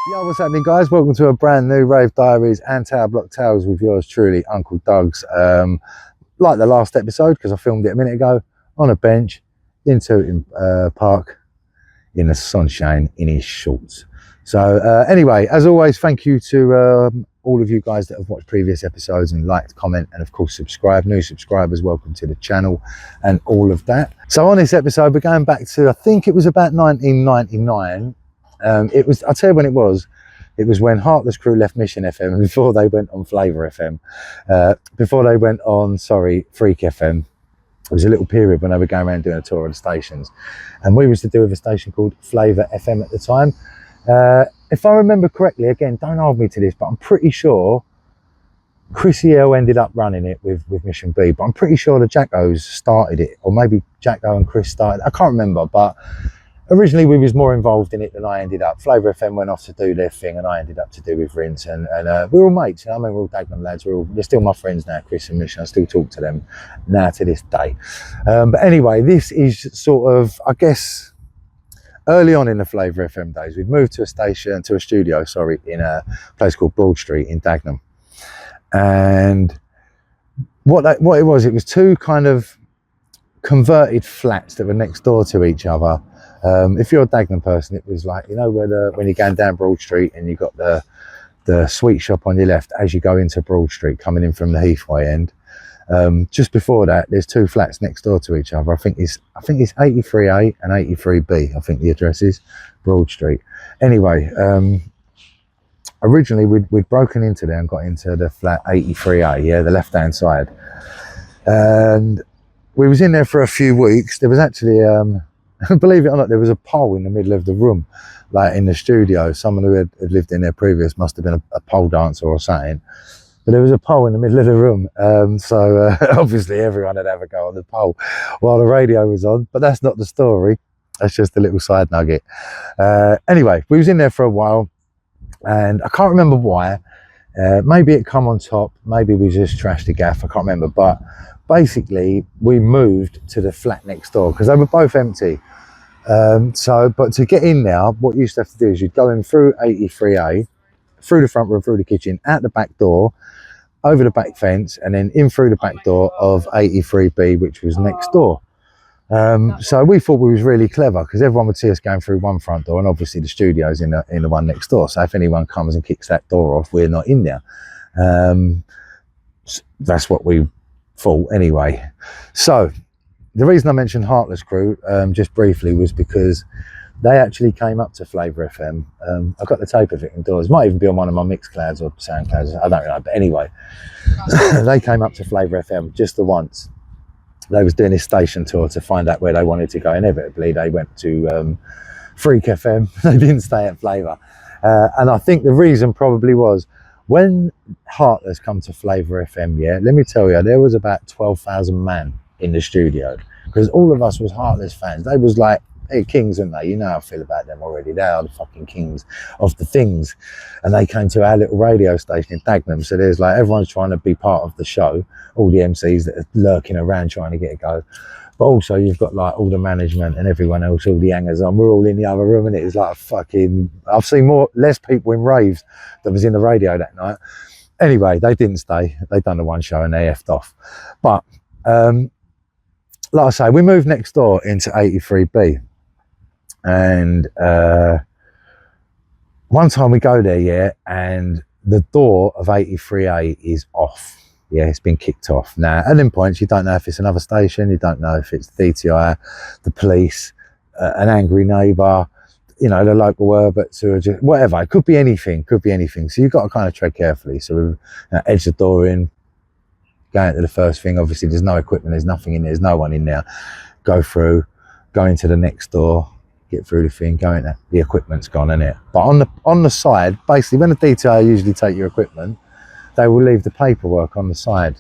Yo, what's happening, guys? Welcome to a brand new Rave Diaries and Tower Block Tales with yours truly, Uncle Doug's. Like the last episode, because I filmed it a minute ago, on a bench in Tooting Park in the sunshine in his shorts. So anyway, as always, thank you to all of you guys that have watched previous episodes and liked, comment, and of course subscribe. New subscribers, welcome to the channel and all of that. So on this episode, we're going back to, I think it was about 1999. It was, I'll tell you when it was when Heartless Crew left Mission FM before they went on Flava FM, before they went on, Freak FM. It was a little period when they were going around doing a tour of the stations, and we was to do with a station called Flava FM at the time. If I remember correctly, again, don't hold me to this, but I'm pretty sure Chris L ended up running it with Mission B, but I'm pretty sure the Jackos started it, or maybe Jacko and Chris started, I can't remember, but originally we was more involved in it than I ended up. Flava FM went off to do their thing and I ended up to do with Rinse, and we're all mates, you know? I mean, we're all Dagenham lads, they're still my friends now, Chris and Mission. I still talk to them now to this day. But anyway, this is sort of, I guess, early on in the Flava FM days. We'd moved to a studio, in a place called Broad Street in Dagenham. And what it was two kind of converted flats that were next door to each other. If you're a Dagenham person, it was like, you know, when you're going down Broad Street and you've got the sweet shop on your left as you go into Broad Street coming in from the Heathway end. Just before that, there's two flats next door to each other. I think it's 83A and 83B. I think the address is Broad Street. Anyway, originally we'd broken into there and got into the flat 83A, yeah, the left-hand side, and we was in there for a few weeks. There was actually believe it or not, there was a pole in the middle of the room, like in the studio. Someone who had lived in there previous must have been a pole dancer or something. But there was a pole in the middle of the room. So obviously everyone had have a go on the pole while the radio was on. But that's not the story. That's just a little side nugget. Anyway, we was in there for a while. And I can't remember why. Maybe it come on top. Maybe we just trashed the gaff. I can't remember. But basically, we moved to the flat next door because they were both empty. But to get in there, what you used to have to do is you'd go in through 83A, through the front room, through the kitchen, out the back door, over the back fence, and then in through the back door of 83B, which was next door. So we thought we was really clever because everyone would see us going through one front door, and obviously the studio's in the one next door. So if anyone comes and kicks that door off, we're not in there. That's what we thought anyway. So the reason I mentioned Heartless Crew just briefly was because they actually came up to Flava FM. I've got the tape of it indoors. Might even be on one of my mix clouds or sound clouds, I don't know. But anyway, they came up to Flava FM just the once. They was doing this station tour to find out where they wanted to go. Inevitably, they went to Freak FM. They didn't stay at Flava. And I think the reason probably was when Heartless come to Flava FM, yeah, let me tell you, there was about 12,000 man in the studio because all of us was Heartless fans. They was like, they're kings, aren't they? You know how I feel about them already. They are the fucking kings of the things. And they came to our little radio station in Dagenham. So there's like, everyone's trying to be part of the show. All the MCs that are lurking around trying to get a go. But also you've got like all the management and everyone else, all the hangers on. We're all in the other room and it was like fucking, I've seen less people in raves that was in the radio that night. Anyway, they didn't stay. They done the one show and they effed off. But like I say, we moved next door into 83B. And one time we go there, yeah, and the door of 83A is off. Yeah, it's been kicked off. Now, at them points, you don't know if it's another station, you don't know if it's DTI, the police, an angry neighbour, you know, the local urbits, or just whatever. It could be anything, So you've got to kind of tread carefully. So we edge the door in, go into the first thing. Obviously, there's no equipment, there's nothing in there, there's no one in there. Go through, go into the next door, get through the thing, go in there. The equipment's gone, innit? But on the side, basically, when the DTI usually take your equipment, they will leave the paperwork on the side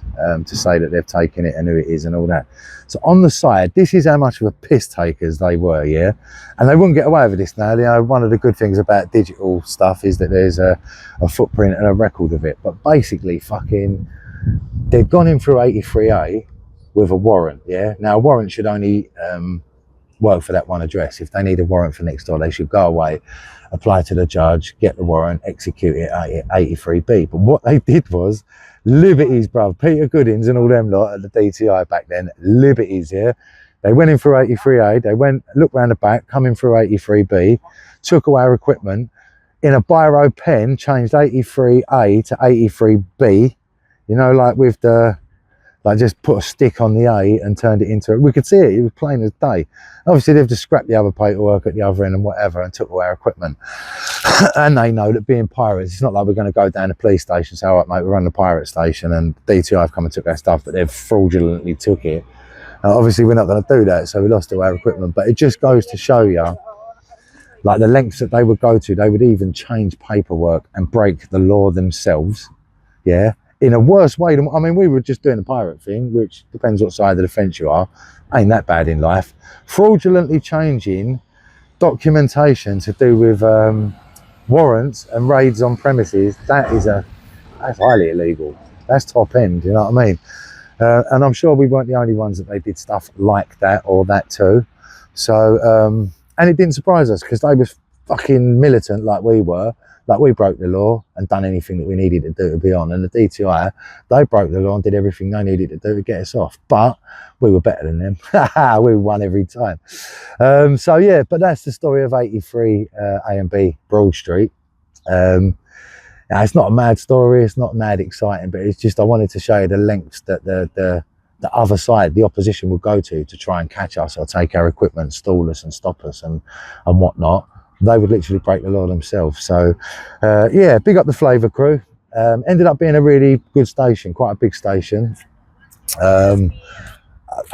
to say that they've taken it and who it is and all that. So on the side, this is how much of a piss takers they were, yeah? And they wouldn't get away with this now. You know, one of the good things about digital stuff is that there's a footprint and a record of it. But basically, fucking, they've gone in through 83A with a warrant, yeah? Now, a warrant should only work for that one address. If they need a warrant for next door, they should go away apply to the judge, get the warrant, execute it at 83B. But what they did was liberties, bruv. Peter Goodings and all them lot at the DTI back then, liberties, yeah. They went in through 83A, they went, looked round the back, coming through 83B, took away our equipment, in a biro pen, changed 83A to 83B, you know, like with the, like just put a stick on the A and turned it into, we could see it was plain as day. Obviously they've just scrapped the other paperwork at the other end and whatever and took away our equipment. And they know that being pirates, it's not like we're going to go down the police station and say, all right mate, we're on the pirate station, and DTI have come and took our stuff, but they've fraudulently took it. Obviously we're not going to do that, so we lost all our equipment. But it just goes to show you, like the lengths that they would go to. They would even change paperwork and break the law themselves, yeah, in a worse way than, I mean, we were just doing the pirate thing, which depends what side of the fence you are, ain't that bad in life. Fraudulently changing documentation to do with warrants and raids on premises, that's highly illegal. That's top end, you know what I mean? And I'm sure we weren't the only ones that they did stuff like that or that too. So, and it didn't surprise us because they were fucking militant like we were. Like we broke the law and done anything that we needed to do to be on. And the DTI, they broke the law and did everything they needed to do to get us off. But we were better than them. We won every time. So yeah, but that's the story of 83 A and B Broad Street. Now, it's not a mad story, it's not mad exciting, but it's just I wanted to show you the lengths that the other side, the opposition, will go to try and catch us or take our equipment, stall us and stop us and whatnot. They would literally break the law themselves. So yeah, big up the Flava crew. Ended up being a really good station, quite a big station. I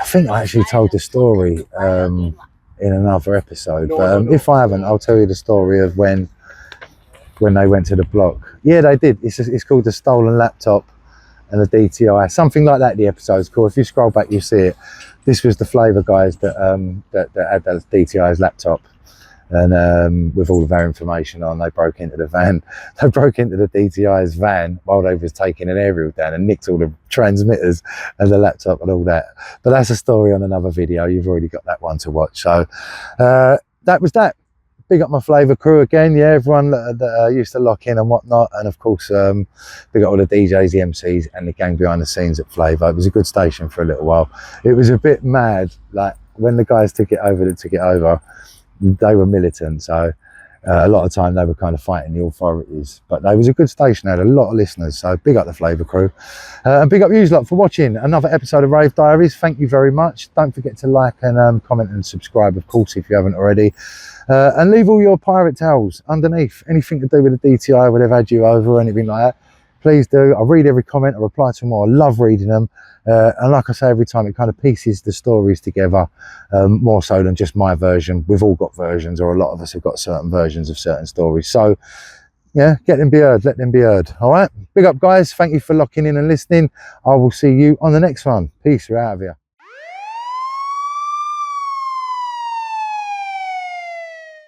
think I actually told the story in another episode, but if I haven't, I'll tell you the story of when they went to the block. Yeah, they did. It's called The Stolen Laptop and the DTI, something like that. The episode's called. If you scroll back, you see it. This was the Flava guys that had the DTI's laptop, and with all of our information on, they broke into the van. They broke into the DTI's van while they was taking an aerial down and nicked all the transmitters and the laptop and all that. But that's a story on another video. You've already got that one to watch. So that was that. Big up my Flava crew again, yeah, everyone that used to lock in and whatnot, and of course big up all the DJs, the MCs and the gang behind the scenes at Flava. It was a good station for a little while. It was a bit mad, like when the guys took it over, they were militant, so a lot of time they were kind of fighting the authorities, but they was a good station, they had a lot of listeners. So big up the Flava crew, and big up you lot for watching another episode of Rave Diaries. Thank you very much. Don't forget to like and comment and subscribe, of course, if you haven't already, and leave all your pirate tales underneath, anything to do with the DTI, where they've had you over or anything like that. Please do. I read every comment, I reply to them all. I love reading them, and like I say every time, it kind of pieces the stories together, more so than just my version. We've all got versions, or a lot of us have got certain versions of certain stories. So yeah, get them be heard, let them be heard. All right, big up guys, thank you for locking in and listening. I will see you on the next one. Peace, we're out of here.